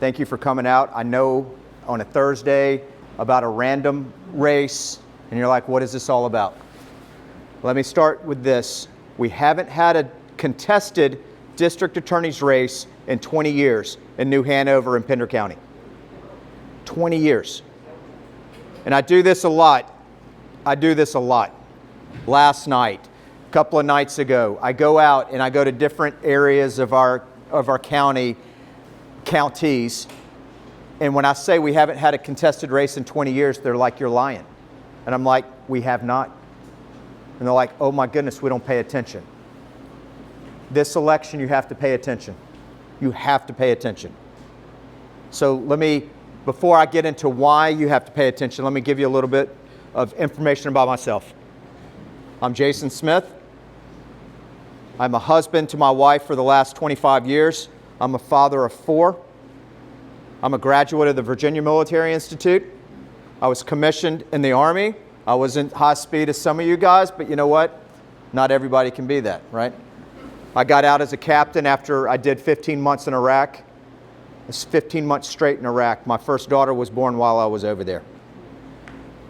Thank you for coming out. I know on a Thursday about a random race, and you're like, what is this all about? Let me start with this. We haven't had a contested district attorney's race in 20 years in New Hanover and Pender County. 20 years. And I do this a lot. Last night, a couple of nights ago, I go out and I go to different areas of our counties. And when I say we haven't had a contested race in 20 years, they're like, you're lying. And I'm like, we have not. And they're like, oh my goodness, we don't pay attention. This election, you have to pay attention. You have to pay attention. So before I get into why you have to pay attention, let me give you a little bit of information about myself. I'm Jason Smith. I'm a husband to my wife for the last 25 years. I'm a father of 4. I'm a graduate of the Virginia Military Institute. I was commissioned in the Army. I wasn't high speed as some of you guys, but you know what? Not everybody can be that, right? I got out as a captain after I did 15 months in Iraq. It's 15 months straight in Iraq. My first daughter was born while I was over there.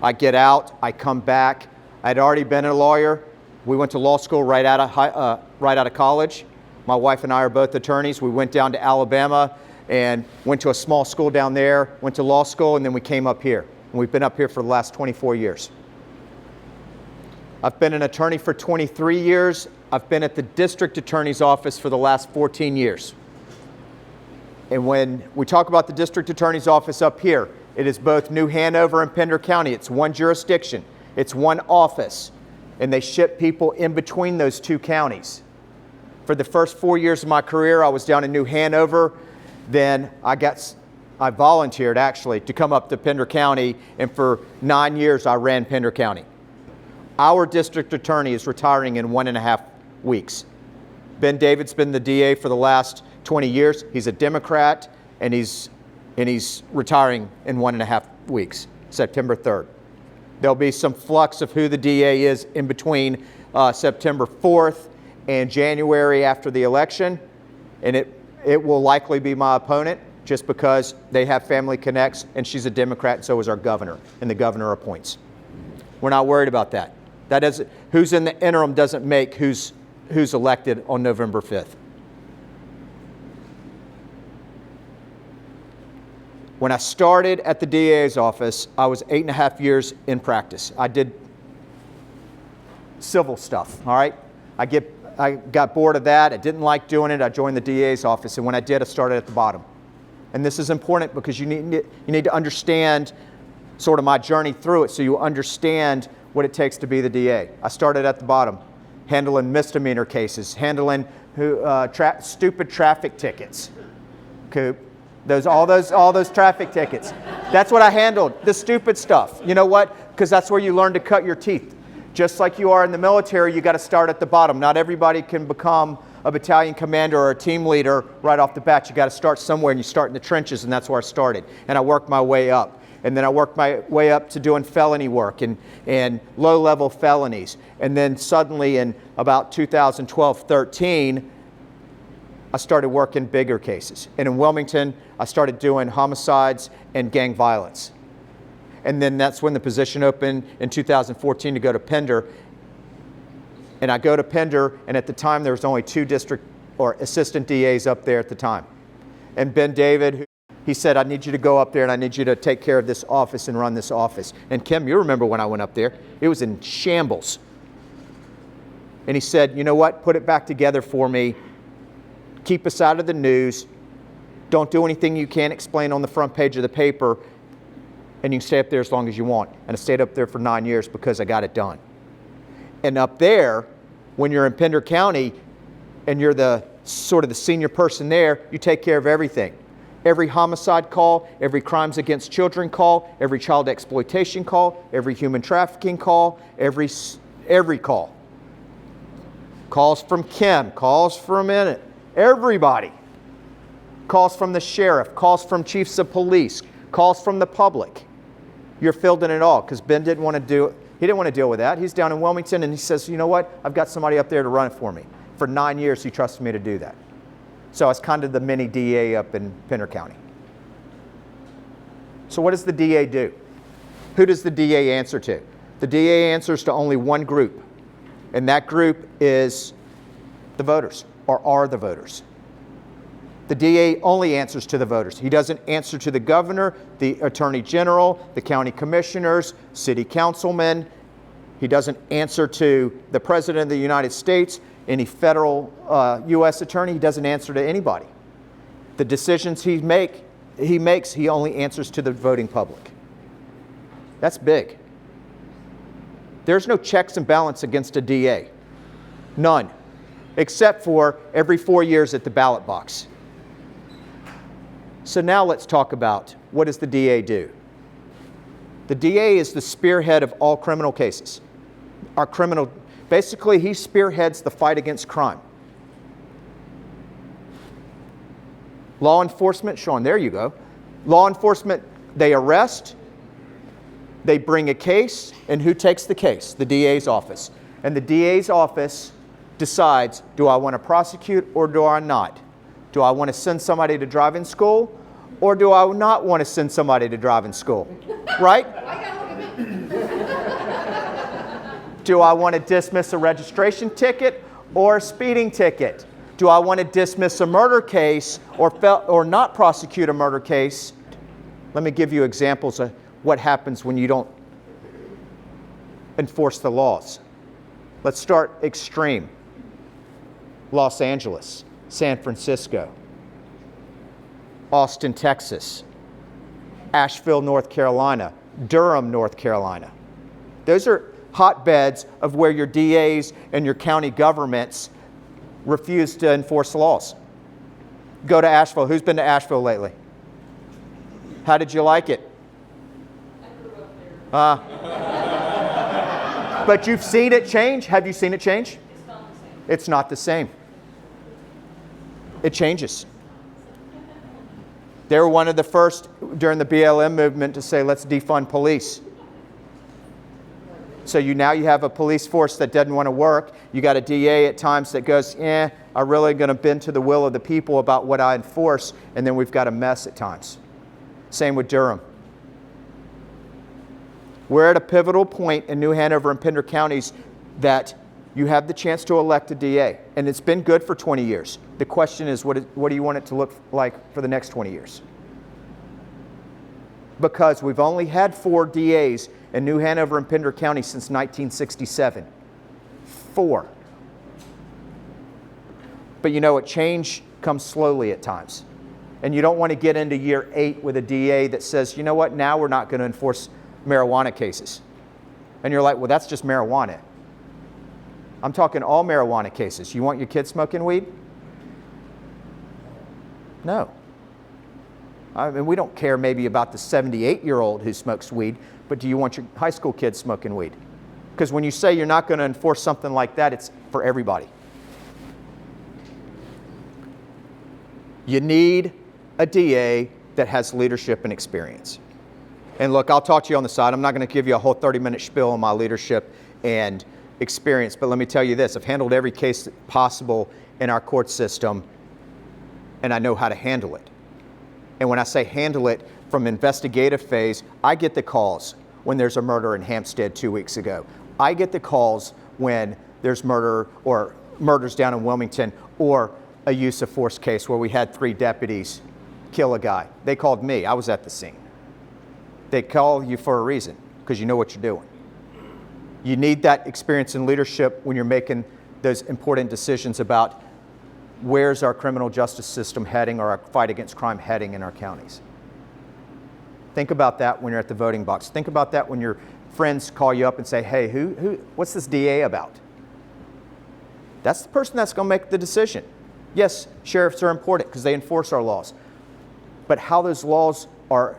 I get out, I come back. I'd already been a lawyer. We went to law school right out of college. My wife and I are both attorneys. We went down to Alabama and went to a small school down there, went to law school, and then we came up here. And we've been up here for the last 24 years. I've been an attorney for 23 years. I've been at the district attorney's office for the last 14 years. And when we talk about the district attorney's office up here, it is both New Hanover and Pender County. It's one jurisdiction. It's one office. And they ship people in between those two counties. For the first 4 years of my career, I was down in New Hanover. Then I volunteered actually to come up to Pender County, and for 9 years I ran Pender County. Our district attorney is retiring in 1.5 weeks. Ben David's been the DA for the last 20 years. He's a Democrat, and he's retiring in 1.5 weeks, September 3rd. There'll be some flux of who the DA is in between September 4th and January after the election, and it will likely be my opponent just because they have family connects, and she's a Democrat, and so is our governor, and the governor appoints. We're not worried about that. Who's in the interim doesn't make who's elected on November 5th. When I started at the DA's office, I was 8.5 years in practice. I did civil stuff, all right? I got bored of that. I didn't like doing it. I joined the DA's office, and when I did, I started at the bottom. And this is important because you need to understand sort of my journey through it so you understand what it takes to be the DA. I started at the bottom, handling misdemeanor cases, handling stupid traffic tickets. Coop. All those traffic tickets. That's what I handled, the stupid stuff. You know what? Because that's where you learn to cut your teeth. Just like you are in the military, you got to start at the bottom. Not everybody can become a battalion commander or a team leader right off the bat. You got to start somewhere, and you start in the trenches, and that's where I started. And I worked my way up. And then I worked my way up to doing felony work and low-level felonies. And then suddenly in about 2012-13, I started working bigger cases. And in Wilmington, I started doing homicides and gang violence. And then that's when the position opened in 2014 to go to Pender. And I go to Pender, and at the time there was only 2 district or assistant DAs up there at the time. And Ben David, he said, I need you to go up there and I need you to take care of this office and run this office. And Kim, you remember when I went up there, it was in shambles. And he said, you know what, put it back together for me. Keep us out of the news. Don't do anything you can't explain on the front page of the paper, and you can stay up there as long as you want. And I stayed up there for 9 years because I got it done. And up there, when you're in Pender County and you're the sort of the senior person there, you take care of everything. Every homicide call, every crimes against children call, every child exploitation call, every human trafficking call, every call. Calls from Kim, calls from everybody. Calls from the sheriff, calls from chiefs of police, calls from the public. You're filled in it all because Ben didn't want to deal with that. He's down in Wilmington and he says, you know what? I've got somebody up there to run it for me. For 9 years, he trusted me to do that. So I was kind of the mini DA up in Pender County. So what does the DA do? Who does the DA answer to? The DA answers to only one group, and that group is the voters, or are the voters. The DA only answers to the voters. He doesn't answer to the governor, the attorney general, the county commissioners, city councilmen. He doesn't answer to the president of the United States, any federal U.S. attorney. He doesn't answer to anybody. The decisions he makes, he only answers to the voting public. That's big. There's no checks and balance against a DA. None. Except for every 4 years at the ballot box. So now let's talk about, what does the DA do? The DA is the spearhead of all criminal cases. Basically, he spearheads the fight against crime. Law enforcement, Sean, there you go. Law enforcement, they arrest, they bring a case, and who takes the case? The DA's office. And the DA's office decides, do I want to prosecute or do I not? Do I want to send somebody to driving school or do I not want to send somebody to driving school? Right? Do I want to dismiss a registration ticket or a speeding ticket? Do I want to dismiss a murder case or not prosecute a murder case? Let me give you examples of what happens when you don't enforce the laws. Let's start extreme. Los Angeles, San Francisco, Austin, Texas, Asheville, North Carolina, Durham, North Carolina. Those are hotbeds of where your DAs and your county governments refuse to enforce laws. Go to Asheville. Who's been to Asheville lately? How did you like it? I grew up there. But you've seen it change? Have you seen it change? It's not the same. It's not the same. It changes. They were one of the first during the BLM movement to say, let's defund police. So now you have a police force that doesn't want to work. You got a DA at times that goes, I'm really going to bend to the will of the people about what I enforce, and then we've got a mess at times. Same with Durham. We're at a pivotal point in New Hanover and Pender counties that you have the chance to elect a DA, and it's been good for 20 years. The question is, what do you want it to look like for the next 20 years? Because we've only had 4 DAs in New Hanover and Pender County since 1967. 4. But you know what? Change comes slowly at times. And you don't want to get into year 8 with a DA that says, you know what, now we're not going to enforce marijuana cases. And you're like, well, that's just marijuana. I'm talking all marijuana cases. You want your kids smoking weed? No. I mean, we don't care maybe about the 78-year-old who smokes weed, but do you want your high school kids smoking weed? Because when you say you're not going to enforce something like that, it's for everybody. You need a DA that has leadership and experience. And look, I'll talk to you on the side. I'm not going to give you a whole 30-minute spiel on my leadership and experience, but let me tell you this. I've handled every case possible in our court system, and I know how to handle it. And when I say handle it from investigative phase, I get the calls when there's a murder in Hampstead 2 weeks ago. I get the calls when there's murder or murders down in Wilmington or a use of force case where we had 3 deputies kill a guy. They called me. I was at the scene. They call you for a reason because you know what you're doing. You need that experience in leadership when you're making those important decisions about where's our criminal justice system heading or our fight against crime heading in our counties. Think about that when you're at the voting box. Think about that when your friends call you up and say, hey, what's this DA about? That's the person that's going to make the decision. Yes, sheriffs are important because they enforce our laws. But how those laws are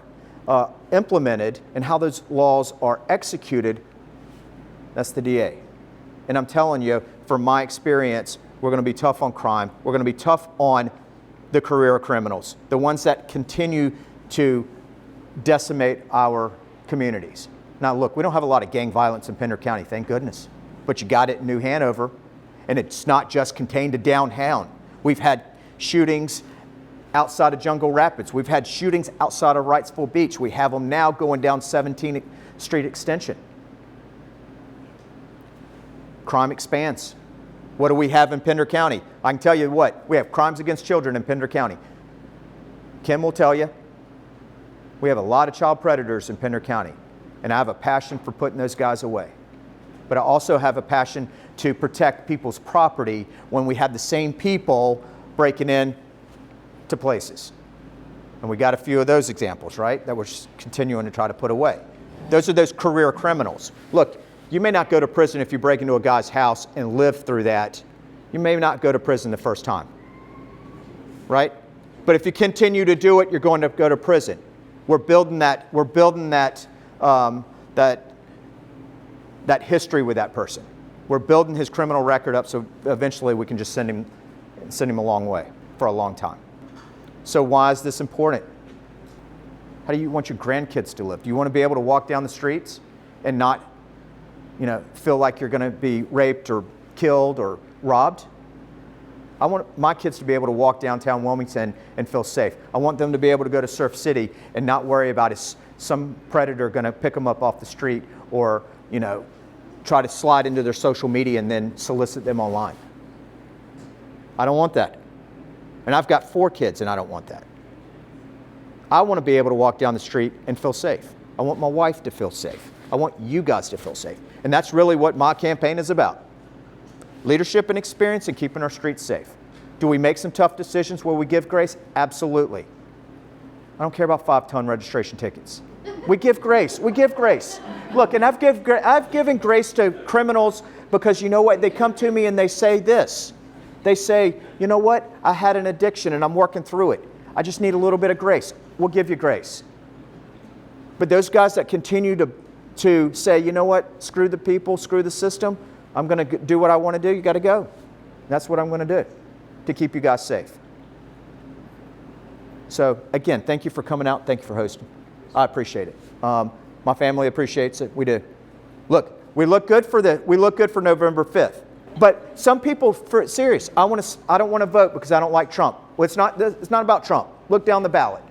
implemented and how those laws are executed, that's the DA. And I'm telling you, from my experience, we're going to be tough on crime. We're going to be tough on the career criminals, the ones that continue to decimate our communities. Now, look, we don't have a lot of gang violence in Pender County, thank goodness. But you got it in New Hanover, and it's not just contained to downtown. We've had shootings outside of Jungle Rapids. We've had shootings outside of Wrightsville Beach. We have them now going down 17th Street Extension. Crime expands. What do we have in Pender County? I can tell you what, we have crimes against children in Pender County. Kim will tell you, we have a lot of child predators in Pender County, and I have a passion for putting those guys away. But I also have a passion to protect people's property when we have the same people breaking in to places. And we got a few of those examples, right, that we're continuing to try to put away. Those are those career criminals. Look, you may not go to prison if you break into a guy's house and live through that. You may not go to prison the first time, right? But if you continue to do it, you're going to go to prison. We're building that history with that person. We're building his criminal record up so eventually we can just send him a long way for a long time. So why is this important? How do you want your grandkids to live? Do you want to be able to walk down the streets and not, feel like you're going to be raped or killed or robbed? I want my kids to be able to walk downtown Wilmington and feel safe. I want them to be able to go to Surf City and not worry about is some predator going to pick them up off the street or, try to slide into their social media and then solicit them online. I don't want that. And I've got 4 kids and I don't want that. I want to be able to walk down the street and feel safe. I want my wife to feel safe. I want you guys to feel safe. And that's really what my campaign is about. Leadership and experience and keeping our streets safe. Do we make some tough decisions where we give grace? Absolutely. I don't care about 5-ton registration tickets. We give grace. We give grace. Look, and I've given grace to criminals because you know what? They come to me and they say this. They say, you know what? I had an addiction and I'm working through it. I just need a little bit of grace. We'll give you grace. But those guys that continue to say, you know what? Screw the people, screw the system. I'm going to do what I want to do. You got to go. That's what I'm going to do to keep you guys safe. So again, thank you for coming out. Thank you for hosting. I appreciate it. My family appreciates it. We do. Look, we look good for November 5th. But some people, serious. I don't want to vote because I don't like Trump. Well, it's not about Trump. Look down the ballot.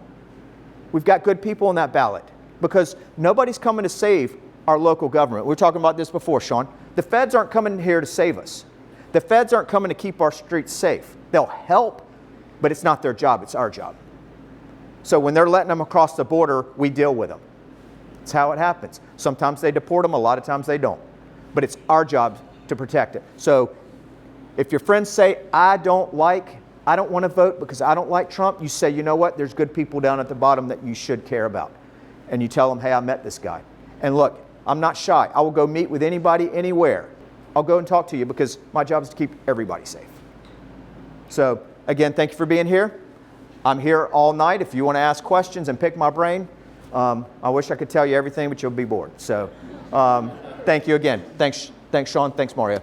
We've got good people on that ballot because nobody's coming to save our local government. We were talking about this before, Sean. The feds aren't coming here to save us. The feds aren't coming to keep our streets safe. They'll help, but it's not their job. It's our job. So when they're letting them across the border, we deal with them. It's how it happens. Sometimes they deport them. A lot of times they don't. But it's our job to protect it. So if your friends say, I don't want to vote because I don't like Trump, you say, you know what? There's good people down at the bottom that you should care about. And you tell them, hey, I met this guy. And look, I'm not shy. I will go meet with anybody, anywhere. I'll go and talk to you because my job is to keep everybody safe. So again, thank you for being here. I'm here all night if you want to ask questions and pick my brain. I wish I could tell you everything, but you'll be bored. So thank you again. Thanks, Sean. Thanks, Mario.